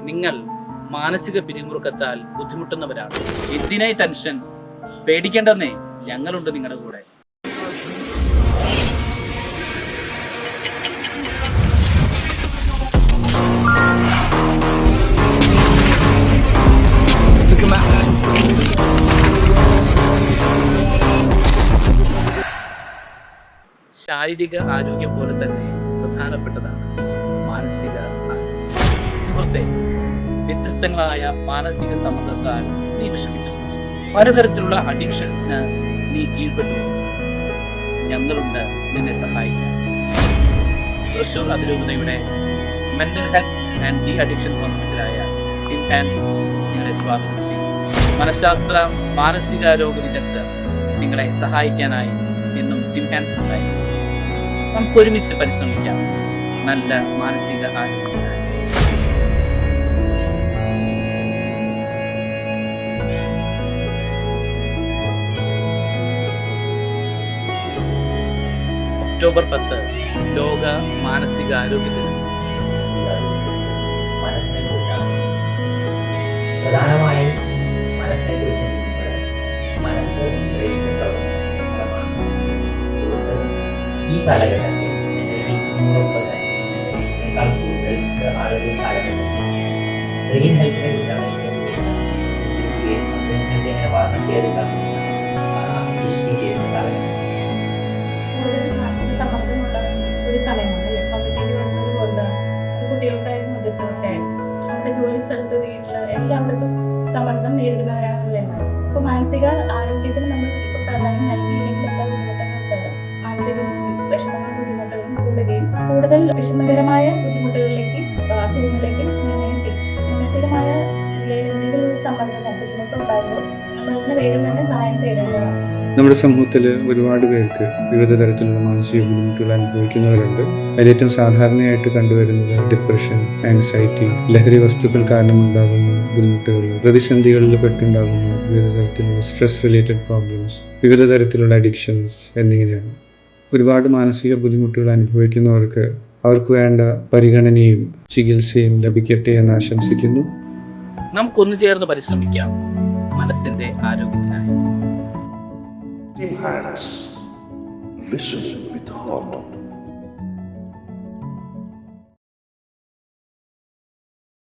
നിങ്ങൾ മാനസിക പിരിമുറുക്കത്താൽ ബുദ്ധിമുട്ടുന്നവരാണ്. എന്തിനായി ടെൻഷൻ? പേടിക്കേണ്ടെന്നേ, ഞങ്ങളുണ്ട് നിങ്ങളുടെ കൂടെ. ശാരീരിക ആരോഗ്യം പോലെ തന്നെ പ്രധാനപ്പെട്ടതാണ് മാനസിക ആരോഗ്യം. സുഹൃത്തെ, വ്യത്യസ്തങ്ങളായ മാനസിക സമ്മർദ്ദത്താൽ നീ വിഷമിക്കുന്നു. പലതരത്തിലുള്ള അഡിക്ഷൻസിന് നീ കീഴ്പ്പെട്ടു. ഞങ്ങളുണ്ട് നിന്നെ സഹായിക്കാൻ. തൃശൂർ അതിരൂപതയുടെ mental health and de addiction ഹോസ്പിറ്റലായ ടിം ഹാൻഡ്സ് നിങ്ങളെ സ്വാഗതം ചെയ്യും. മനഃശാസ്ത്ര മാനസികാരോഗ്യ വിദഗ്ധർ നിങ്ങളെ സഹായിക്കാനായി എന്നും ടിം ഹാൻഡ്സ് ഉണ്ടായി. നമുക്ക് ഒരുമിച്ച് പരിശ്രമിക്കാം നല്ല മാനസിക ആരോഗ്യത്തിനായി. ഒക്ടോബർ 10 ലോക മാനസികാരോഗ്യ ദിനം. മനസ്സിനെ കുറിച്ചാണ് പ്രധാനമായും മനസ്സിനെ കുറിച്ച് മനസ്സ് ഈ കാലഘട്ടത്തിൽ ഇതിനേക്കാൾ കൂടുതൽ ആളുകൾ കാലഘട്ടത്തിൽ ബ്രെയിൻ ഹെൽത്തിനെ കുറിച്ചാണ് എങ്ങനെ വളർത്തിയെടുക്കാൻ ഇഷ്ടിക്കുന്ന കാലഘട്ടം. സമ്മർദ്ദമുള്ള ഒരു സമയമാണ്. കുട്ടികൾക്കായാലും മുതിർന്നവർക്കായാലും നമ്മുടെ ജോലി സ്ഥലത്ത്, വീട്ടില് എല്ലായിടത്തും സമ്മർദ്ദം നേരിടുന്നവരാണല്ലോ എല്ലാവരും. ഇപ്പൊ മാനസിക ആരോഗ്യത്തിന് നമ്മൾ ഇപ്പൊ പ്രാധാന്യം നൽകിയില്ലെങ്കിൽ എന്താ ബുദ്ധിമുട്ടെന്ന് വെച്ചാൽ മാനസിക വിഷമങ്ങളും ബുദ്ധിമുട്ടുകളും കൂടുകയും കൂടുതൽ വിഷമകരമായ ബുദ്ധിമുട്ടുകളിലേക്ക്, അസുഖങ്ങളിലേക്ക് നീങ്ങുകയും ചെയ്യും. മാനസികമായ എന്തെങ്കിലും ഒരു സമ്മർദ്ദമോ ബുദ്ധിമുട്ടോ ഉണ്ടാകുമ്പോൾ നമ്മൾ അതിന് വേഗം തന്നെ സഹായം തേടേണ്ടതാണ്. നമ്മുടെ സമൂഹത്തിൽ ഒരുപാട് പേർക്ക് വിവിധ തരത്തിലുള്ള മാനസിക ബുദ്ധിമുട്ടുകൾ അനുഭവിക്കുന്നവരുണ്ട്. അതിലേറ്റവും സാധാരണയായിട്ട് കണ്ടുവരുന്നത് ഡിപ്രഷൻ, ആൻസൈറ്റി, ലഹരി വസ്തുക്കൾ കാരണമുണ്ടാകുന്ന ബുദ്ധിമുട്ടുകൾ, പ്രതിസന്ധികളിൽ പെട്ടുണ്ടാകുന്ന വിവിധ തരത്തിലുള്ള സ്ട്രെസ് റിലേറ്റഡ് പ്രോബ്ലംസ്, വിവിധ തരത്തിലുള്ള അഡിക്ഷൻസ് എന്നിങ്ങനെയാണ്. ഒരുപാട് മാനസിക ബുദ്ധിമുട്ടുകൾ അനുഭവിക്കുന്നവർക്ക് അവർക്ക് വേണ്ട പരിഗണനയും ചികിത്സയും ലഭിക്കട്ടെ എന്ന് ആശംസിക്കുന്നു. നമുക്കൊന്നു ചേർന്ന് പരിശ്രമിക്കാം മനസ്സിന്റെ ആരോഗ്യത്തിനായി. Tim Hands. Listen with heart.